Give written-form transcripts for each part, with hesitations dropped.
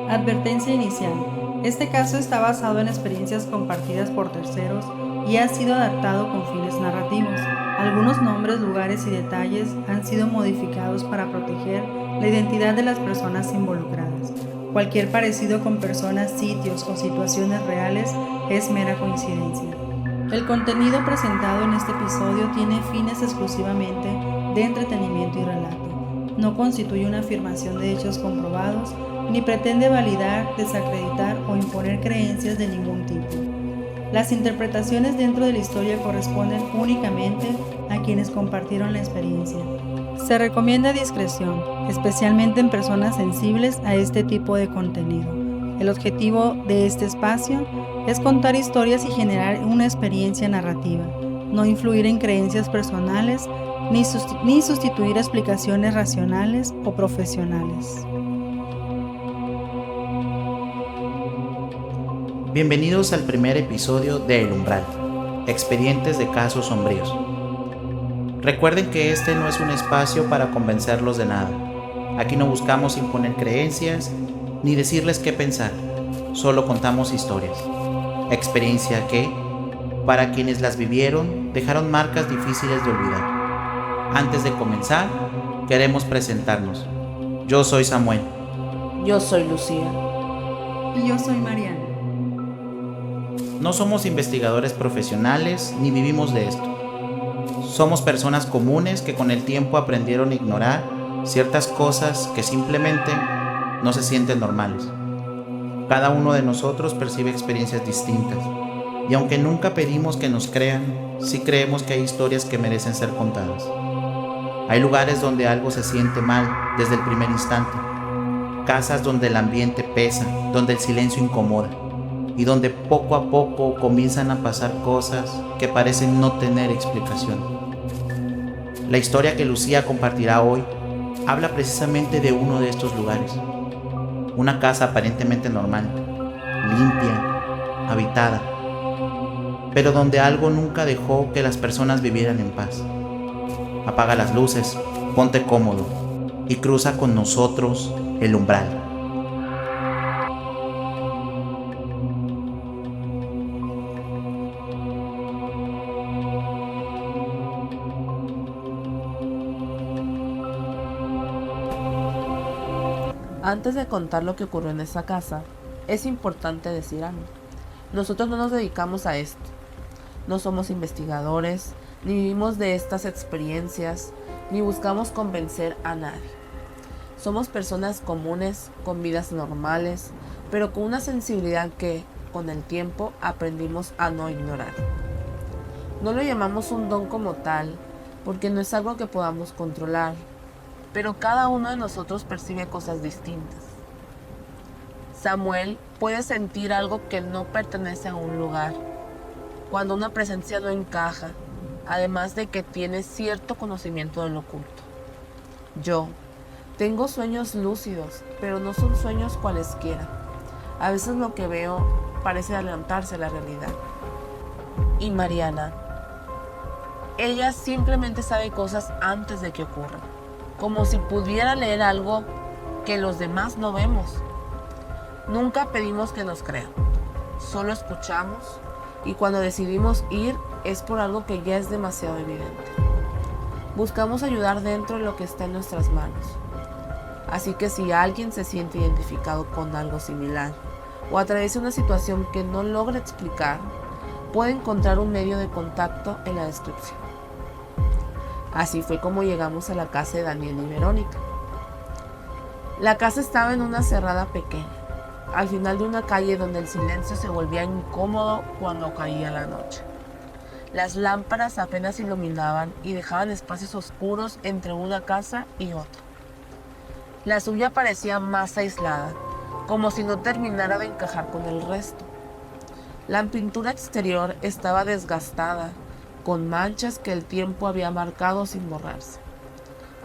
Advertencia inicial. Este caso está basado en experiencias compartidas por terceros y ha sido adaptado con fines narrativos. Algunos nombres, lugares y detalles han sido modificados para proteger la identidad de las personas involucradas. Cualquier parecido con personas, sitios o situaciones reales es mera coincidencia. El contenido presentado en este episodio tiene fines exclusivamente de entretenimiento y relato. No constituye una afirmación de hechos comprobados ni pretende validar, desacreditar o imponer creencias de ningún tipo. Las interpretaciones dentro de la historia corresponden únicamente a quienes compartieron la experiencia. Se recomienda discreción, especialmente en personas sensibles a este tipo de contenido. El objetivo de este espacio es contar historias y generar una experiencia narrativa, no influir en creencias personales ni sustituir explicaciones racionales o profesionales. Bienvenidos al primer episodio de El Umbral, expedientes de casos sombríos. Recuerden que este no es un espacio para convencerlos de nada. Aquí no buscamos imponer creencias ni decirles qué pensar, solo contamos historias. Experiencia que, para quienes las vivieron, dejaron marcas difíciles de olvidar. Antes de comenzar, queremos presentarnos. Yo soy Samuel. Yo soy Lucía. Y yo soy Mariana. No somos investigadores profesionales ni vivimos de esto. Somos personas comunes que con el tiempo aprendieron a ignorar ciertas cosas que simplemente no se sienten normales. Cada uno de nosotros percibe experiencias distintas y aunque nunca pedimos que nos crean, sí creemos que hay historias que merecen ser contadas. Hay lugares donde algo se siente mal desde el primer instante, casas donde el ambiente pesa, donde el silencio incomoda y donde poco a poco comienzan a pasar cosas que parecen no tener explicación. La historia que Lucía compartirá hoy habla precisamente de uno de estos lugares. Una casa aparentemente normal, limpia, habitada, pero donde algo nunca dejó que las personas vivieran en paz. Apaga las luces, ponte cómodo y cruza con nosotros el umbral. Antes de contar lo que ocurrió en esa casa, es importante decir algo. Nosotros no nos dedicamos a esto. No somos investigadores, ni vivimos de estas experiencias, ni buscamos convencer a nadie. Somos personas comunes, con vidas normales, pero con una sensibilidad que, con el tiempo, aprendimos a no ignorar. No lo llamamos un don como tal, porque no es algo que podamos controlar, pero cada uno de nosotros percibe cosas distintas. Samuel puede sentir algo que no pertenece a un lugar, cuando una presencia no encaja, además de que tiene cierto conocimiento de lo oculto. Yo tengo sueños lúcidos, pero no son sueños cualesquiera. A veces lo que veo parece adelantarse a la realidad. Y Mariana, ella simplemente sabe cosas antes de que ocurran, como si pudiera leer algo que los demás no vemos. Nunca pedimos que nos crean, solo escuchamos y cuando decidimos ir es por algo que ya es demasiado evidente. Buscamos ayudar dentro de lo que está en nuestras manos. Así que si alguien se siente identificado con algo similar o atraviesa una situación que no logra explicar, puede encontrar un medio de contacto en la descripción. Así fue como llegamos a la casa de Daniel y Verónica. La casa estaba en una cerrada pequeña, al final de una calle donde el silencio se volvía incómodo cuando caía la noche. Las lámparas apenas iluminaban y dejaban espacios oscuros entre una casa y otra. La suya parecía más aislada, como si no terminara de encajar con el resto. La pintura exterior estaba desgastada, con manchas que el tiempo había marcado sin borrarse,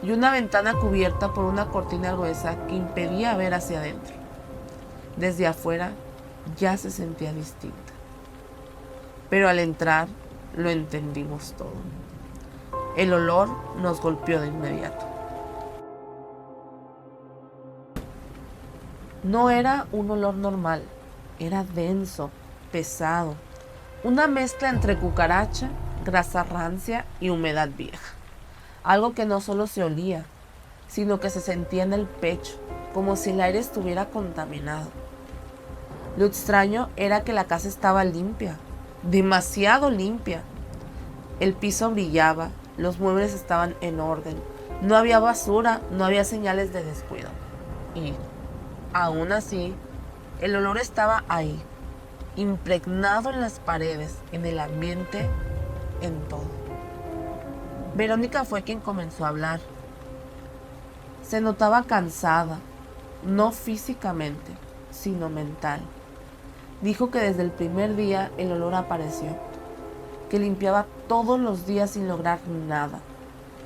y una ventana cubierta por una cortina gruesa que impedía ver hacia adentro. Desde afuera ya se sentía distinta, pero al entrar lo entendimos todo. El olor nos golpeó de inmediato. No era un olor normal, era denso, pesado, una mezcla entre cucaracha, grasa rancia y humedad vieja. Algo que no solo se olía, sino que se sentía en el pecho, como si el aire estuviera contaminado. Lo extraño era que la casa estaba limpia, demasiado limpia. El piso brillaba, los muebles estaban en orden, no había basura, no había señales de descuido. Y, aún así, el olor estaba ahí, impregnado en las paredes, en el ambiente, en todo. Verónica fue quien comenzó a hablar. Se notaba cansada, no físicamente, sino mental. Dijo que desde el primer día el olor apareció, que limpiaba todos los días sin lograr nada,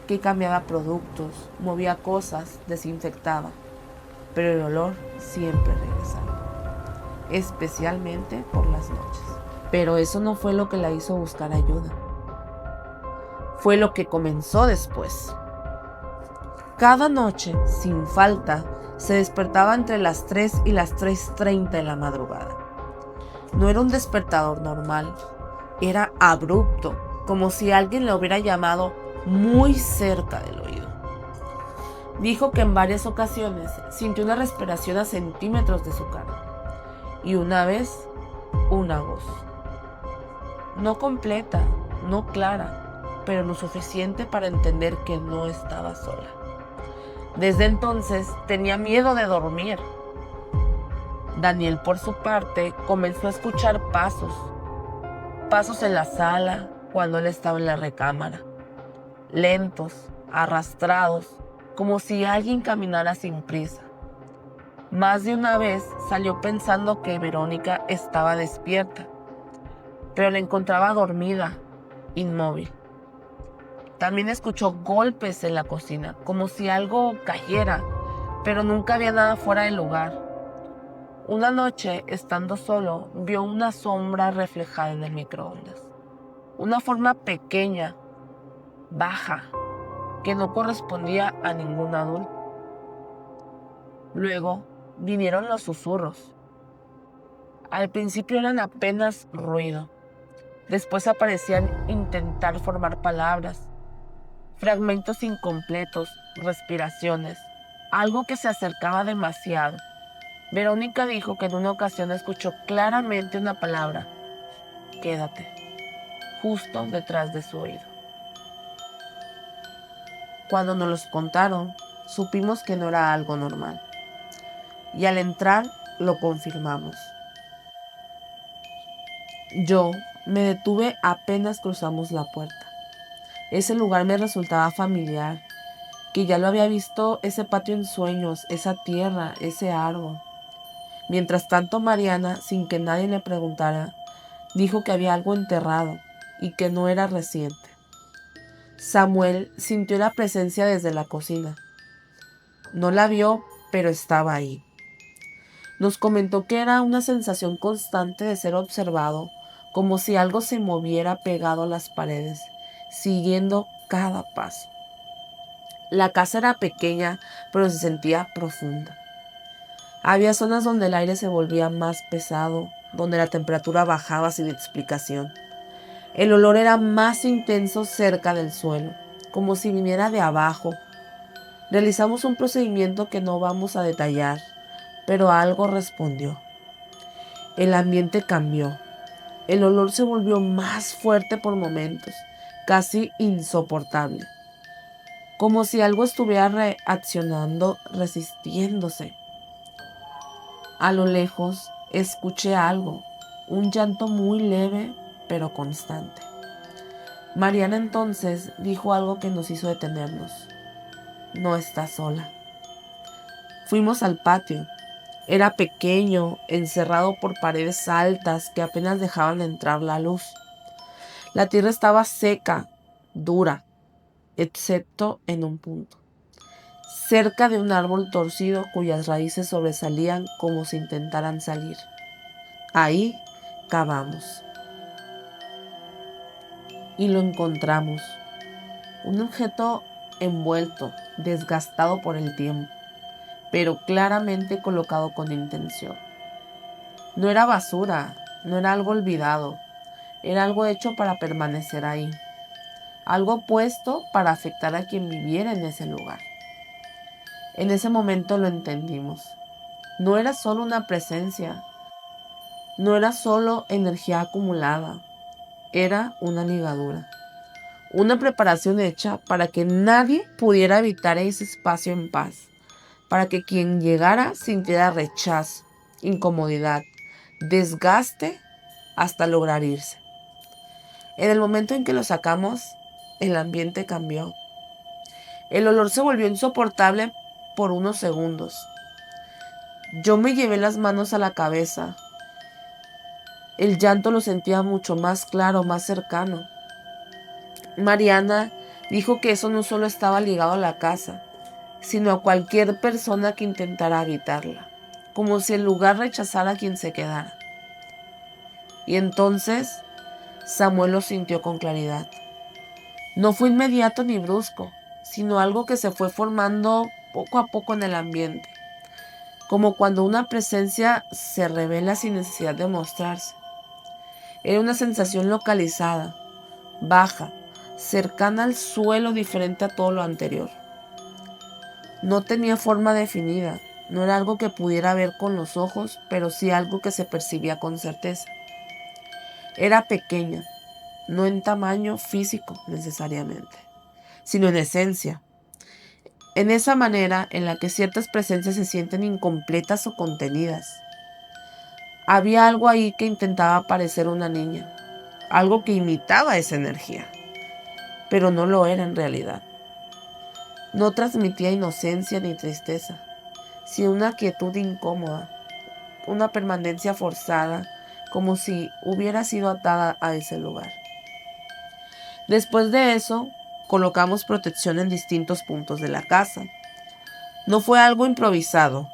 que cambiaba productos, movía cosas, desinfectaba, pero el olor siempre regresaba, especialmente por las noches. Pero eso no fue lo que la hizo buscar ayuda. Fue lo que comenzó después. Cada noche, sin falta, se despertaba entre las 3 y las 3:30 de la madrugada. No era un despertador normal, era abrupto, como si alguien le hubiera llamado muy cerca del oído. Dijo que en varias ocasiones sintió una respiración a centímetros de su cara y una vez una voz. No completa, no clara, pero lo suficiente para entender que no estaba sola. Desde entonces tenía miedo de dormir. Daniel, por su parte, comenzó a escuchar pasos en la sala cuando él estaba en la recámara, lentos, arrastrados, como si alguien caminara sin prisa. Más de una vez salió pensando que Verónica estaba despierta, pero la encontraba dormida, inmóvil. También escuchó golpes en la cocina, como si algo cayera, pero nunca había nada fuera del lugar. Una noche, estando solo, vio una sombra reflejada en el microondas. Una forma pequeña, baja, que no correspondía a ningún adulto. Luego vinieron los susurros. Al principio eran apenas ruido. Después aparecían intentar formar palabras, fragmentos incompletos, respiraciones, algo que se acercaba demasiado. Verónica dijo que en una ocasión escuchó claramente una palabra, quédate, justo detrás de su oído. Cuando nos los contaron, supimos que no era algo normal. Y al entrar, lo confirmamos. Yo me detuve apenas cruzamos la puerta. Ese lugar me resultaba familiar, que ya lo había visto, ese patio en sueños, esa tierra, ese árbol. Mientras tanto, Mariana, sin que nadie le preguntara, dijo que había algo enterrado y que no era reciente. Samuel sintió la presencia desde la cocina. No la vio, pero estaba ahí. Nos comentó que era una sensación constante de ser observado, como si algo se moviera pegado a las paredes, siguiendo cada paso. La casa era pequeña, pero se sentía profunda. Había zonas donde el aire se volvía más pesado, donde la temperatura bajaba sin explicación. El olor era más intenso cerca del suelo, como si viniera de abajo. Realizamos un procedimiento que no vamos a detallar, pero algo respondió. El ambiente cambió. El olor se volvió más fuerte por momentos, casi insoportable, como si algo estuviera reaccionando, resistiéndose. A lo lejos escuché algo, un llanto muy leve pero constante. Mariana entonces dijo algo que nos hizo detenernos. No estás sola. Fuimos al patio. Era pequeño, encerrado por paredes altas que apenas dejaban entrar la luz. La tierra estaba seca, dura, excepto en un punto, cerca de un árbol torcido cuyas raíces sobresalían como si intentaran salir. Ahí cavamos. Y lo encontramos. Un objeto envuelto, desgastado por el tiempo, pero claramente colocado con intención. No era basura, no era algo olvidado, era algo hecho para permanecer ahí, algo puesto para afectar a quien viviera en ese lugar. En ese momento lo entendimos. No era solo una presencia, no era solo energía acumulada, era una ligadura, una preparación hecha para que nadie pudiera habitar ese espacio en paz, para que quien llegara sintiera rechazo, incomodidad, desgaste hasta lograr irse. En el momento en que lo sacamos, el ambiente cambió. El olor se volvió insoportable por unos segundos. Yo me llevé las manos a la cabeza. El llanto lo sentía mucho más claro, más cercano. Mariana dijo que eso no solo estaba ligado a la casa, sino a cualquier persona que intentara habitarla, como si el lugar rechazara a quien se quedara. Y entonces Samuel lo sintió con claridad. No fue inmediato ni brusco, sino algo que se fue formando poco a poco en el ambiente, como cuando una presencia se revela sin necesidad de mostrarse. Era una sensación localizada, baja, cercana al suelo, diferente a todo lo anterior. No tenía forma definida, no era algo que pudiera ver con los ojos, pero sí algo que se percibía con certeza. Era pequeña, no en tamaño físico necesariamente, sino en esencia. En esa manera en la que ciertas presencias se sienten incompletas o contenidas. Había algo ahí que intentaba parecer una niña, algo que imitaba esa energía, pero no lo era en realidad. No transmitía inocencia ni tristeza, sino una quietud incómoda, una permanencia forzada, como si hubiera sido atada a ese lugar. Después de eso, colocamos protección en distintos puntos de la casa. No fue algo improvisado.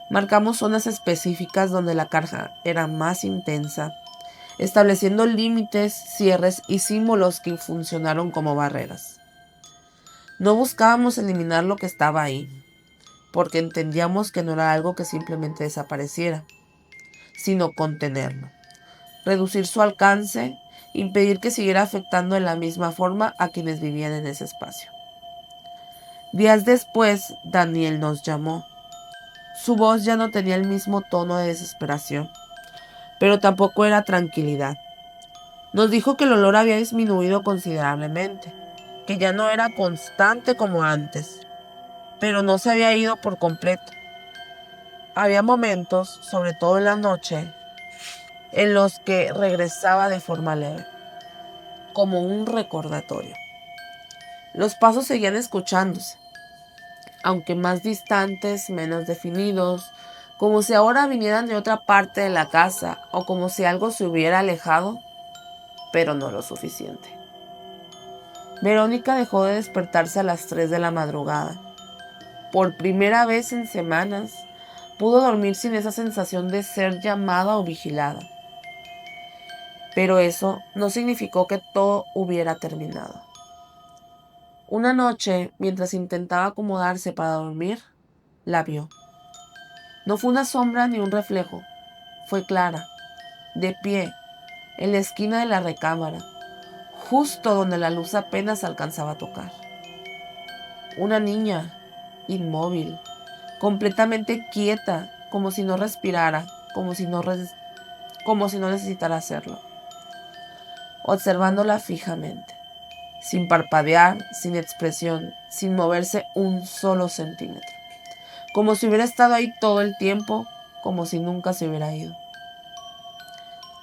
Marcamos zonas específicas donde la carga era más intensa, estableciendo límites, cierres y símbolos que funcionaron como barreras. No buscábamos eliminar lo que estaba ahí, porque entendíamos que no era algo que simplemente desapareciera, sino contenerlo, reducir su alcance, impedir que siguiera afectando de la misma forma a quienes vivían en ese espacio. Días después, Daniel nos llamó. Su voz ya no tenía el mismo tono de desesperación, pero tampoco era tranquilidad. Nos dijo que el olor había disminuido considerablemente, que ya no era constante como antes, pero no se había ido por completo. Había momentos, sobre todo en la noche, en los que regresaba de forma leve, como un recordatorio. Los pasos seguían escuchándose, aunque más distantes, menos definidos, como si ahora vinieran de otra parte de la casa o como si algo se hubiera alejado, pero no lo suficiente. Verónica dejó de despertarse a las 3 de la madrugada. Por primera vez en semanas, pudo dormir sin esa sensación de ser llamada o vigilada. Pero eso no significó que todo hubiera terminado. Una noche, mientras intentaba acomodarse para dormir, la vio. No fue una sombra ni un reflejo, fue clara, de pie, en la esquina de la recámara, justo donde la luz apenas alcanzaba a tocar. Una niña, inmóvil, completamente quieta, como si no respirara, como si no necesitara hacerlo, observándola fijamente, sin parpadear, sin expresión, sin moverse un solo centímetro, como si hubiera estado ahí todo el tiempo, como si nunca se hubiera ido.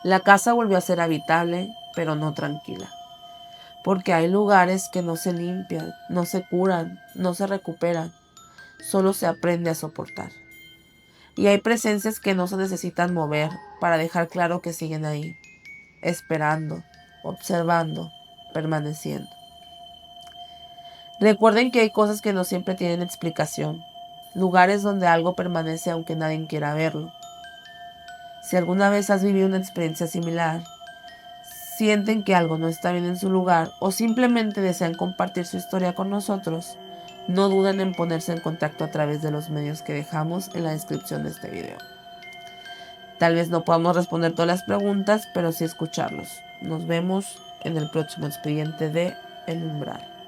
La casa volvió a ser habitable, pero no tranquila, porque hay lugares que no se limpian, no se curan, no se recuperan, solo se aprende a soportar. Y hay presencias que no se necesitan mover para dejar claro que siguen ahí, esperando, observando, permaneciendo. Recuerden que hay cosas que no siempre tienen explicación, lugares donde algo permanece aunque nadie quiera verlo. Si alguna vez has vivido una experiencia similar, sienten que algo no está bien en su lugar o simplemente desean compartir su historia con nosotros, no duden en ponerse en contacto a través de los medios que dejamos en la descripción de este video. Tal vez no podamos responder todas las preguntas, pero sí escucharlos. Nos vemos en el próximo expediente de El Umbral.